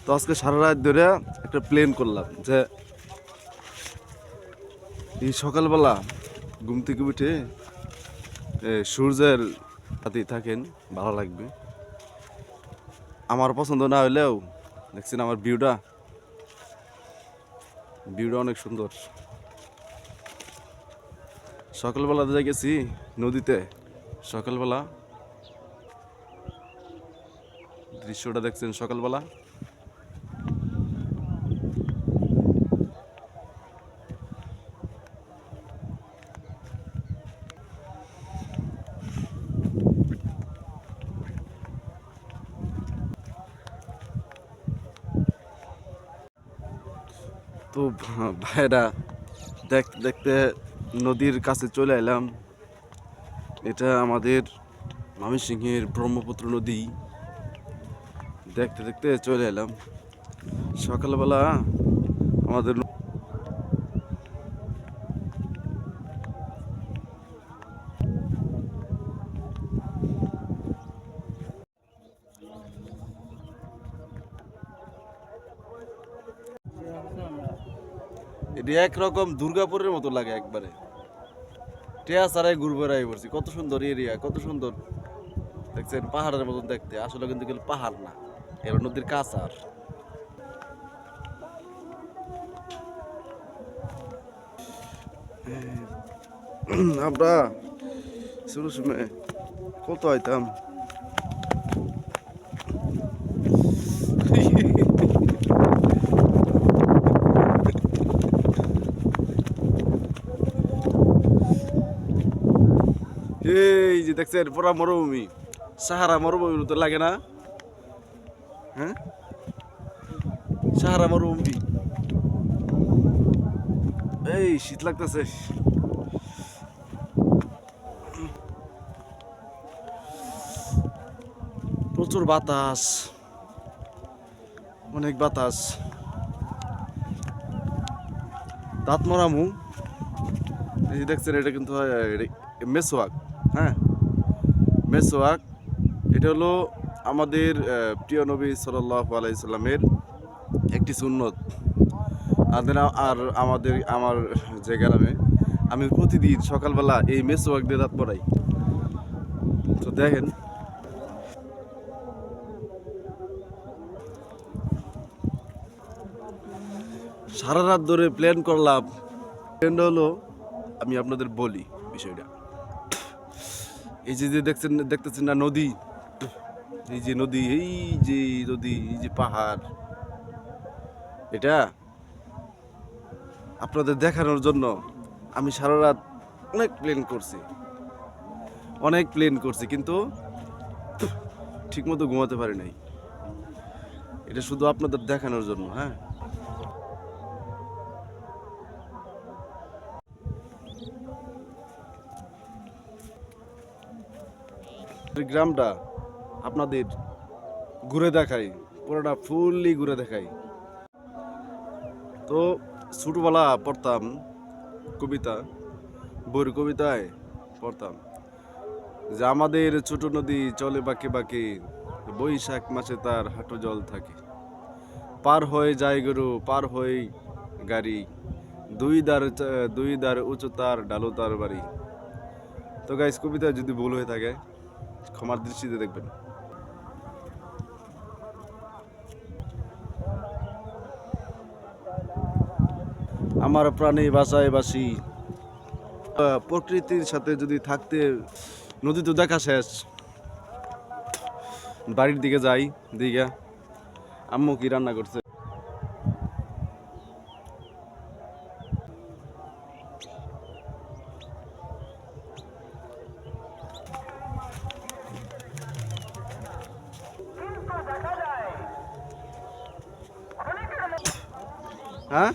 তো আজকে সারা রাত ধরে একটা প্ল্যান করলাম যে এই সকালবেলা ঘুম থেকে উঠে সূর্যের হাতে থাকেন, ভালো লাগবে। আমার পছন্দ না হলেও দেখছেন আমার ভিউটা অনেক সুন্দর। সকালবেলা যাই গেছি নদীতে, সকালবেলা দৃশ্যটা দেখছেন সকালবেলা। তো ভাইরা দেখতে নদীর কাছে চলে এলাম। এটা আমাদের ময়মনসিংহের ব্রহ্মপুত্র নদী। দেখতে দেখতে চলে এলাম সকালবেলা আমাদের। এটা একরকম দুর্গাপুরের মতো লাগে একবারে। টিয়া সারাই ঘুরবে পড়ছি, কত সুন্দর এরিয়া, কত সুন্দর দেখছেন, পাহাড়ের মতন দেখতে। আসলে কিন্তু এগুলো পাহাড় না, এবার নদীর কাছার। আমরা শুরু সময় কত আইতাম, এই যে দেখছেন পুরা মরুভূমি, সাহারা মরুভূমির তো লাগে না? হ্যাঁ, সাহারা মরুভূমি। এই শীত লাগতেছে, প্রচুর বাতাস, অনেক বাতাস। দাঁত মরামু। এই যে দেখছেন এটা কিন্তু মেসোয়াক। হ্যাঁ, মেসোয়াক। এটা হলো আমাদের প্রিয় নবী সাল্লাল্লাহু আলাইহি সাল্লামের একটি সুন্নত। আর আমার যে গ্রামে আমি প্রতিদিন সকালবেলা এই মেসোয়াক দিয়ে দাঁত পড়াই। তো দেখেন, সারা রাত ধরে প্ল্যান করলাম। প্ল্যানটা হলো, আমি আপনাদের বলি বিষয়টা। এই যে দেখতেছেন না নদী, এই যে নদী, এই যে নদী, এই যে পাহাড়, এটা আপনাদের দেখানোর জন্য আমি সারা রাত অনেক প্ল্যান করছি, কিন্তু ঠিকমতো ঘুমাতে পারি নাই। এটা শুধু আপনাদের দেখানোর জন্য। হ্যাঁ, গ্রামটা আপনাদের ঘুরে দেখাই, পুরোটা ফুললি ঘুরে দেখাই। তো ছোটবেলা পড়তাম কবিতা, বইয়ের কবিতায় পড়তাম যে আমাদের ছোট নদী চলে বাঁকে বাঁকে, বৈশাখ মাসে তার হাঁটু জল থাকে, পার হয়ে যায় গরু, পার হয়ে গাড়ি, দুই দার উঁচু তার ডালো তার বাড়ি। তো গাইস, কবিতা যদি ভুল হয়ে থাকে ক্ষমার দৃষ্টিতে দেখবেন। আমার প্রাণে বাসায় বাসি, প্রকৃতির সাথে যদি থাকতে, নদী তো দেখা শেষ, বাড়ির দিকে যাই। দিকে আম্মু কি রান্না করছে। হ্যাঁ,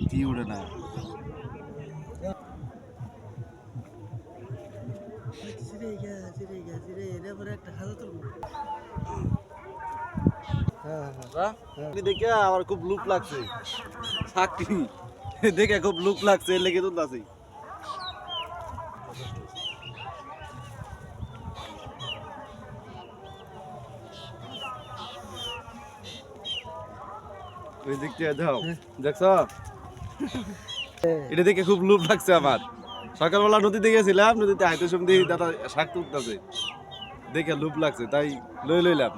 কি উড়ে না। দেখে আমার খুব লুক লাগছে, চাকরি দেখে খুব লুক লাগছে, লেগে তো আছি। ওই দিকটা দাও দেখছ এটা দেখে খুব লোভ লাগছে আমার সকালবেলা নদীতে গেছিলাম নদীতে আইতে সময় দেখি দাদা শাক তুলতেছে দেখে লোভ লাগছে তাই লইলাম